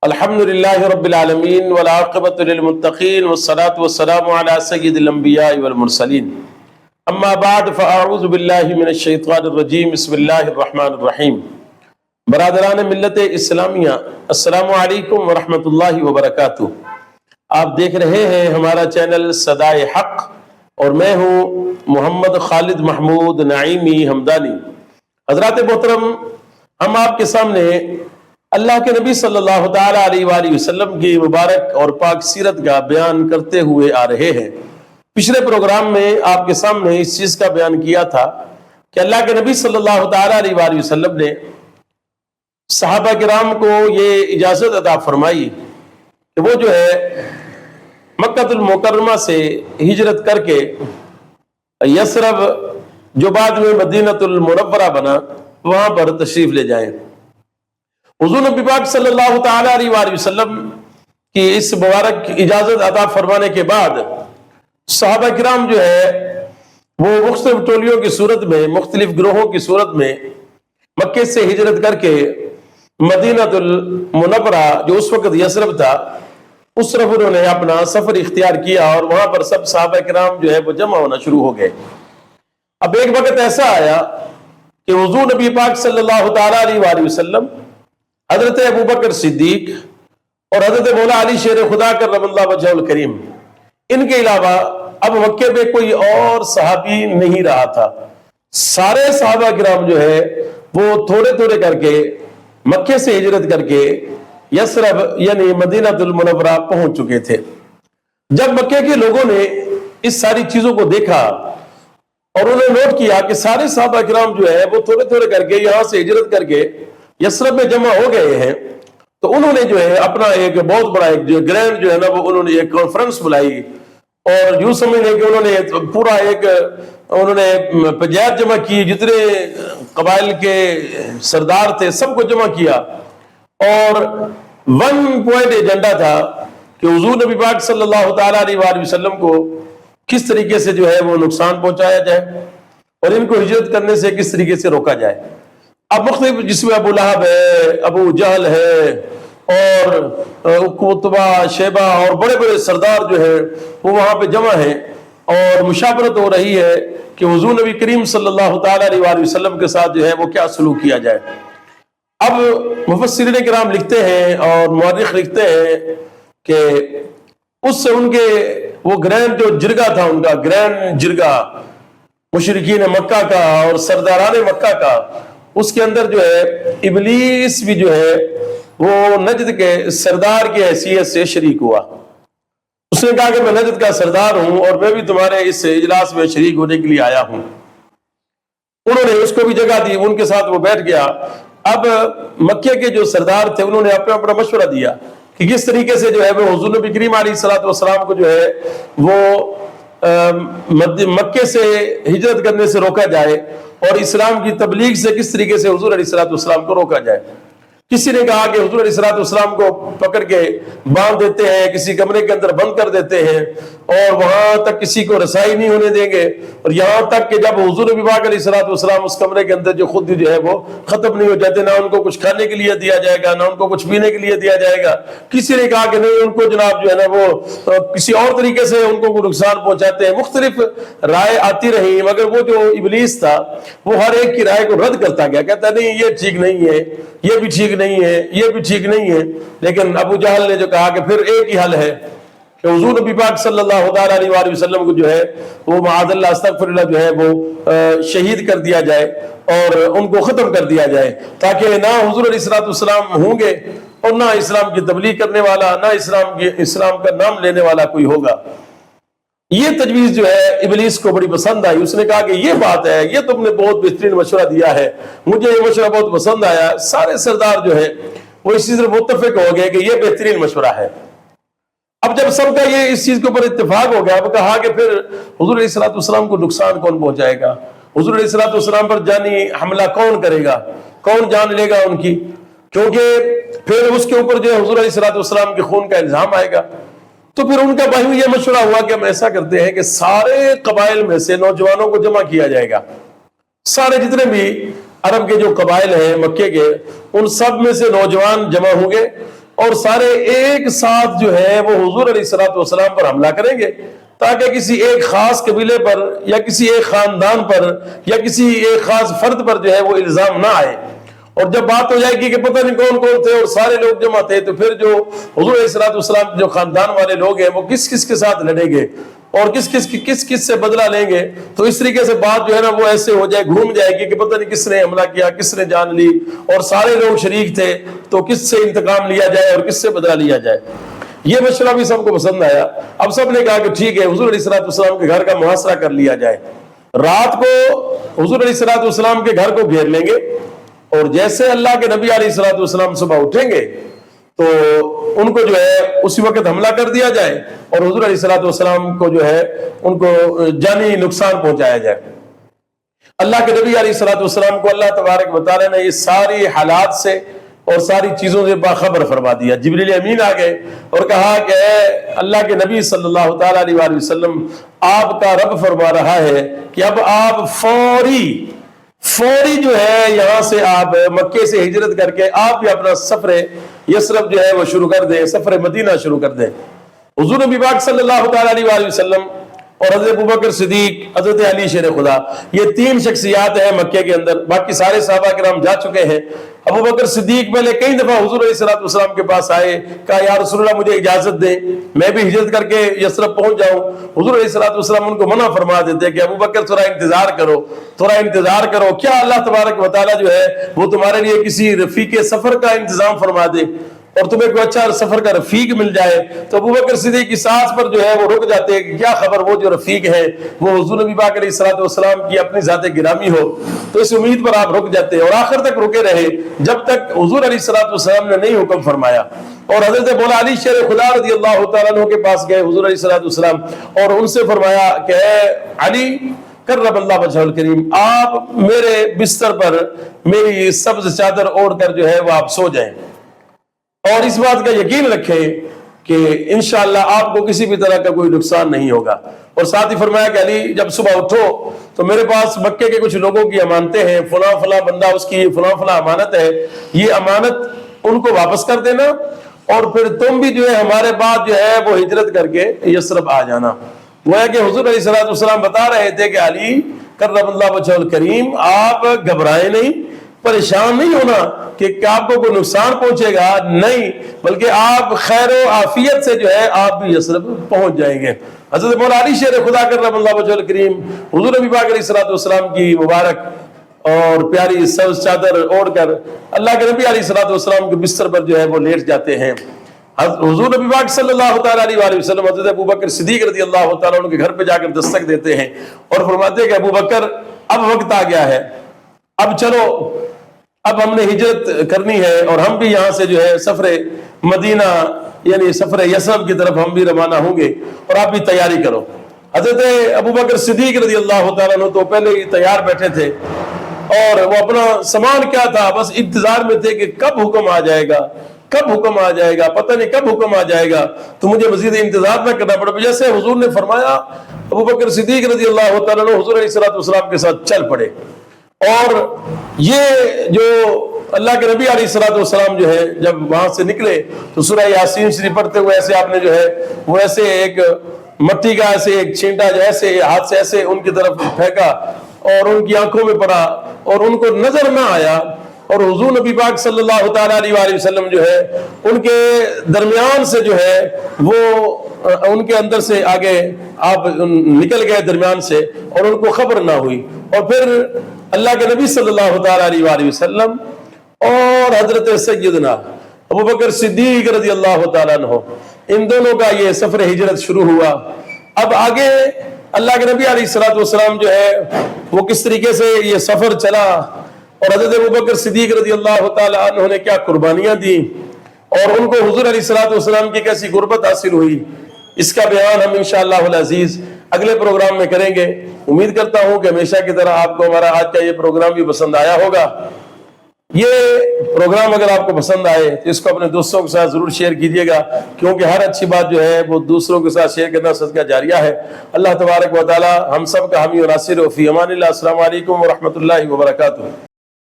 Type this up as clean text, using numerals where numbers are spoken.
الحمدللہ رب العالمین والعاقبۃ للمتقین والصلاة والسلام علی سید الانبیاء والمرسلین اما بعد فاعوذ باللہ من الشیطان الرجیم بسم اللہ الرحمن الرحیم۔ برادران ملت اسلامیہ، السلام علیکم ورحمۃ اللہ وبرکاتہ۔ آپ دیکھ رہے ہیں ہمارا چینل صدائے حق اور میں ہوں محمد خالد محمود نعیمی ہمدانی۔ حضرات محترم، ہم آپ کے سامنے اللہ کے نبی صلی اللہ تعالیٰ علیہ وآلہ وسلم کی مبارک اور پاک سیرت کا بیان کرتے ہوئے آ رہے ہیں۔ پچھلے پروگرام میں آپ کے سامنے اس چیز کا بیان کیا تھا کہ اللہ کے نبی صلی اللہ تعالیٰ علیہ وآلہ وسلم نے صحابہ کرام کو یہ اجازت عطا فرمائی کہ وہ جو ہے مکہ المکرمہ سے ہجرت کر کے یثرب، جو بعد میں مدینہ المنورہ بنا، وہاں پر تشریف لے جائیں۔ حضور نبی پاک صلی اللہ تعالیٰ علیہ وآلہ وسلم کی اس مبارک اجازت عطا فرمانے کے بعد صحابہ کرام جو ہے وہ مختلف ٹولیوں کی صورت میں، مختلف گروہوں کی صورت میں مکے سے ہجرت کر کے مدینہ المنورہ، جو اس وقت یثرب تھا، اس طرف انہوں نے اپنا سفر اختیار کیا اور وہاں پر سب صحابہ کرام جو ہے وہ جمع ہونا شروع ہو گئے۔ اب ایک وقت ایسا آیا کہ حضور نبی پاک صلی اللہ تعالیٰ علیہ وآلہ وسلم، حضرت ابوبکر صدیق اور حضرت مولا علی شیر خدا کرم اللہ وجہہ الکریم، ان کے علاوہ اب مکے میں کوئی اور صحابی نہیں رہا تھا۔ سارے صحابہ کرام جو ہے وہ تھوڑے تھوڑے کر کے مکے سے ہجرت کر کے یثرب یعنی مدینہ المنورہ پہنچ چکے تھے۔ جب مکے کے لوگوں نے اس ساری چیزوں کو دیکھا اور انہوں نے نوٹ کیا کہ سارے صحابہ کرام جو ہے وہ تھوڑے تھوڑے کر کے یہاں سے ہجرت کر کے یثرب میں جمع ہو گئے ہیں، تو انہوں نے جو ہے اپنا ایک بہت بڑا ایک جو گرینڈ جو ہے نا وہ انہوں نے ایک کانفرنس بلائی، اور یوں سمجھ لیں کہ انہوں نے پورا ایک پنچایت جمع کی، جتنے قبائل کے سردار تھے سب کو جمع کیا، اور ون پوائنٹ ایجنڈا تھا کہ حضور نبی پاک صلی اللہ تعالیٰ علیہ وآلہ وسلم کو کس طریقے سے جو ہے وہ نقصان پہنچایا جائے اور ان کو ہجرت کرنے سے کس طریقے سے روکا جائے۔ اب مختلف، جس میں ابو لہب ہے، ابو جہل ہے، اور قتبہ، شیبہ اور بڑے بڑے سردار جو ہیں وہ وہاں پہ جمع ہیں، اور مشاورت ہو رہی ہے کہ حضور نبی کریم صلی اللہ تعالیٰ علیہ وآلہ وسلم کے ساتھ جو ہے وہ کیا سلوک کیا جائے۔ اب مفسرین کرام لکھتے ہیں اور مورخ لکھتے ہیں کہ اس سے ان کے وہ گرینڈ جو جرگہ تھا، ان کا گرینڈ جرگہ مشرکین مکہ کا اور سرداران مکہ کا، اس کے اندر جو ہے ابلیس بھی جو ہے وہ نجد کے سردار کی حیثیت سے شریک ہوا۔ اس نے کہا کہ میں نجد کا سردار ہوں اور میں بھی تمہارے اس اجلاس میں شریک ہونے کے لیے آیا ہوں۔ انہوں نے اس کو بھی جگہ دی، ان کے ساتھ وہ بیٹھ گیا۔ اب مکے کے جو سردار تھے انہوں نے اپنا مشورہ دیا کہ کس طریقے سے جو ہے وہ حضور نبی کریم علیہ الصلوۃ والسلام کو جو ہے وہ مکے سے ہجرت کرنے سے روکا جائے اور اسلام کی تبلیغ سے کس طریقے سے حضور علیہ الصلوۃ والسلام کو روکا جائے۔ کسی نے کہا کہ حضور علیہ الصلوۃ والسلام کو پکڑ کے باندھ دیتے ہیں، کسی کمرے کے اندر بند کر دیتے ہیں اور وہاں تک کسی کو رسائی نہیں ہونے دیں گے، اور یہاں تک کہ جب حضور نبی پاک علیہ الصلوۃ والسلام اس کمرے کے اندر جو خود جو ہے وہ ختم نہیں ہو جاتے، نہ ان کو کچھ کھانے کے لیے دیا جائے گا، نہ ان کو کچھ پینے کے لیے دیا جائے گا۔ کسی نے کہا کہ نہیں، ان کو جناب جو ہے نا وہ کسی اور طریقے سے ان کو نقصان پہنچاتے ہیں۔ مختلف رائے آتی رہی، مگر وہ جو ابلیس تھا وہ ہر ایک کی رائے کو رد کرتا گیا، کہتا نہیں یہ ٹھیک نہیں ہے، یہ بھی ٹھیک نہیں ہے، یہ بھی ٹھیک نہیں ہے۔ لیکن ابو جہل نے جو کہا کہ پھر ایک ہی حل ہے کہ حضور نبی پاک صلی اللہ تعالیٰ علیہ وآلہ وسلم کو جو ہے وہ معاذ اللہ استغفر اللہ جو ہے وہ شہید کر دیا جائے اور ان کو ختم کر دیا جائے، تاکہ نہ حضور علیہ الصلوۃ والسلام ہوں گے اور نہ اسلام کی تبلیغ کرنے والا، نہ اسلام کا نام لینے والا کوئی ہوگا۔ یہ تجویز جو ہے ابلیس کو بڑی پسند آئی۔ اس نے کہا کہ یہ بات ہے، یہ تم نے بہت بہترین مشورہ دیا ہے، مجھے یہ مشورہ بہت پسند آیا۔ سارے سردار جو ہے وہ اس چیز میں متفق ہو گئے کہ یہ بہترین مشورہ ہے۔ اب جب سب کا یہ اس چیز کے اوپر اتفاق ہو گیا، اب کہا کہ پھر حضور علیہ الصلوۃ والسلام کو نقصان کون پہنچائے گا، حضور علیہ الصلوۃ والسلام پر جانی حملہ کون کرے گا، کون جان لے گا ان کی، کیونکہ پھر اس کے اوپر جو ہے حضور علیہ الصلوۃ والسلام کے خون کا الزام آئے گا۔ تو پھر ان کا باہمی یہ مشورہ ہوا کہ ہم ایسا کرتے ہیں کہ سارے قبائل میں سے نوجوانوں کو جمع کیا جائے گا، سارے جتنے بھی عرب کے جو قبائل ہیں مکے کے، ان سب میں سے نوجوان جمع ہوں گے اور سارے ایک ساتھ جو ہے وہ حضور علیہ الصلوۃ والسلام پر حملہ کریں گے، تاکہ کسی ایک خاص قبیلے پر یا کسی ایک خاندان پر یا کسی ایک خاص فرد پر جو ہے وہ الزام نہ آئے۔ اور جب بات ہو جائے گی کہ پتہ نہیں کون کون تھے اور سارے لوگ جمع تھے، تو پھر جو حضور علیہ الصلوۃ والسلام جو خاندان والے لوگ ہیں وہ کس کس کے ساتھ لڑیں گے اور کس کس سے بدلہ لیں گے، تو اس طریقے سے بات جو ہے نا وہ ایسے ہو جائے، گھوم جائے گی کہ پتہ نہیں کس نے حملہ کیا، کس نے جان لی، اور سارے لوگ شریک تھے، تو کس سے انتقام لیا جائے اور کس سے بدلہ لیا جائے۔ یہ مشورہ بھی سب کو پسند آیا۔ اب سب نے کہا کہ ٹھیک ہے، حضور علیہ الصلوۃ والسلام کے گھر کا محاصرہ کر لیا جائے، رات کو حضور علیہ الصلوۃ والسلام کے گھر کو گھیر لیں گے، اور جیسے اللہ کے نبی علیہ الصلوۃ والسلام صبح اٹھیں گے تو ان کو جو ہے اسی وقت حملہ کر دیا جائے، اور حضور علیہ الصلوۃ والسلام کو جو ہے ان کو جانی نقصان پہنچایا جائے۔ اللہ کے نبی علیہ الصلوۃ والسلام کو اللہ تبارک و تعالیٰ نے یہ ساری حالات سے اور ساری چیزوں سے باخبر فرما دیا۔ جبریل امین آ گئے اور کہا کہ اے اللہ کے نبی صلی اللہ تعالیٰ علیہ وآلہ وسلم، آپ کا رب فرما رہا ہے کہ اب آپ فوری جو ہے یہاں سے آپ مکے سے ہجرت کر کے آپ بھی اپنا سفر یثرب جو ہے وہ شروع کر دیں، سفر مدینہ شروع کر دیں۔ حضور نبی پاک صلی اللہ تعالیٰ علیہ وآلہ وسلم اور حضرت ابوبکر صدیق، حضرت علی شیر خدا، یہ تین شخصیات ہیں مکے کے اندر، باقی سارے صحابہ کرام جا چکے ہیں۔ ابوبکر صدیق پہلے کئی دفعہ حضور علیہ الصلوۃ والسلام کے پاس آئے، کہا یا رسول اللہ مجھے اجازت دیں میں بھی ہجرت کر کے یثرب پہنچ جاؤں۔ حضور علیہ الصلوۃ والسلام ان کو منع فرما دیتے کہ ابوبکر تھوڑا انتظار کرو، کیا اللہ تبارک و تعالیٰ جو ہے وہ تمہارے لیے کسی رفیق سفر کا انتظام فرما دے اور تمہیں کوئی اچھا سفر کا رفیق مل جائے۔ تو ابوبکر صدیق کی سانس پر جو ہے وہ رک جاتے ہیں کہ کیا خبر وہ جو رفیق ہے وہ حضور نبی پاک علیہ الصلوۃ والسلام کی اپنی ذات گرامی ہو، تو اس امید پر آپ رک جاتے ہیں، اور آخر تک رکے رہے جب تک حضور علیہ الصلوۃ والسلام نے نہیں حکم فرمایا۔ اور حضرت مولا علی شیر خدا رضی اللہ تعالیٰ عنہ کے پاس گئے حضور علیہ الصلوۃ والسلام، اور ان سے فرمایا کہ اے علی کرم اللہ وجہہ الکریم، آپ میرے بستر پر میری سبز چادر اوڑھ کر جو ہے وہ آپ سو جائیں، اور اس بات کا یقین رکھیں کہ انشاءاللہ آپ کو کسی بھی طرح کا کوئی نقصان نہیں ہوگا۔ اور ساتھ ہی فرمایا کہ علی جب صبح اٹھو تو میرے پاس مکے کے کچھ لوگوں کی امانتیں ہیں، فلاں بندہ اس کی فلاں امانت ہے، یہ امانت ان کو واپس کر دینا، اور پھر تم بھی جو ہے ہمارے بعد جو ہے وہ ہجرت کر کے یثرب آ جانا۔ وہ ہے کہ حضور علیہ الصلوۃ والسلام بتا رہے تھے کہ علی کرم اللہ وجہہ الکریم، آپ گھبرائیں نہیں، پریشان نہیں ہونا کہ آپ کو کوئی نقصان پہنچے گا، نہیں، بلکہ آپ خیر و عافیت سے جو ہے آپ بھی یثرب پہنچ جائیں گے۔ حضرت مولا علی شیر خدا کرم اللہ وجہہ الکریم حضور نبی پاک علیہ الصلوۃ والسلام کی مبارک اور پیاری سبز چادر اوڑھ کر اللہ کے نبی علیہ الصلوۃ والسلام کے بستر پر جو ہے وہ لیٹ جاتے ہیں۔ حضور نبی پاک صلی اللہ تعالیٰ علیہ وآلہ وسلم حضرت ابوبکر صدیق رضی اللہ تعالیٰ عنہ کے گھر پہ جا کر دستک دیتے ہیں اور فرماتے ہیں کہ ابوبکر اب وقت آ گیا ہے، اب چلو، اب ہم نے ہجرت کرنی ہے، اور ہم بھی یہاں سے جو ہے سفر مدینہ یعنی سفر یثرب کی طرف ہم بھی روانہ ہوں گے، اور آپ بھی تیاری کرو۔ حضرت ابوبکر صدیق رضی اللہ تعالیٰ عنہ تو پہلے ہی تیار بیٹھے تھے، اور وہ اپنا سامان کیا تھا بس انتظار میں تھے کہ کب حکم آ جائے گا، کب حکم آ جائے گا، پتہ نہیں کب حکم آ جائے گا تو مجھے مزید انتظار نہ کرنا پڑے۔ جیسے حضور نے فرمایا ابوبکر صدیق رضی اللہ تعالیٰ عنہ حضور علیہ الصلوۃ والسلام کے ساتھ چل پڑے، اور یہ جو اللہ کے نبی علیہ الصلوۃ والسلام جو ہے جب وہاں سے نکلے تو سورہ یاسین شریف پڑھتے ہوئے ایسے آپ نے جو ہے وہ ایسے ایک مٹی کا ایسے ایک چھینٹا جو ایسے ہاتھ سے ایسے ان کی طرف پھینکا اور ان کی آنکھوں میں پڑا اور ان کو نظر نہ آیا، اور حضور نبی پاک صلی اللہ تعالیٰ علیہ وآلہ وسلم جو ہے ان کے درمیان سے جو ہے وہ ان کے اندر سے آگے آپ نکل گئے درمیان سے، اور ان کو خبر نہ ہوئی۔ اور پھر اللہ کے نبی صلی اللہ تعالیٰ علیہ وآلہ وسلم اور حضرت سیدنا ابوبکر صدیق رضی اللہ تعالیٰ عنہ، ان دونوں کا یہ سفر ہجرت شروع ہوا۔ اب آگے اللہ کے نبی علیہ الصلوۃ والسلام جو ہے وہ کس طریقے سے یہ سفر چلا، اور حضرت ابوبکر صدیق رضی اللہ تعالیٰ عنہ نے کیا قربانیاں دی، اور ان کو حضور علیہ الصلوۃ والسلام کی کیسی قربت حاصل ہوئی، اس کا بیان ہم انشاءاللہ العزیز اگلے پروگرام میں کریں گے۔ امید کرتا ہوں کہ ہمیشہ کی طرح آپ کو ہمارا آج کا یہ پروگرام بھی پسند آیا ہوگا۔ یہ پروگرام اگر آپ کو پسند آئے تو اس کو اپنے دوستوں کے ساتھ ضرور شیئر کیجیے گا، کیونکہ ہر اچھی بات جو ہے وہ دوسروں کے ساتھ شیئر کرنا صدقہ جاریہ ہے۔ اللہ تبارک و تعالی ہم سب کا حامی و ناصر ہو۔ فی امان اللہ۔ السلام علیکم ورحمۃ اللہ وبرکاتہ۔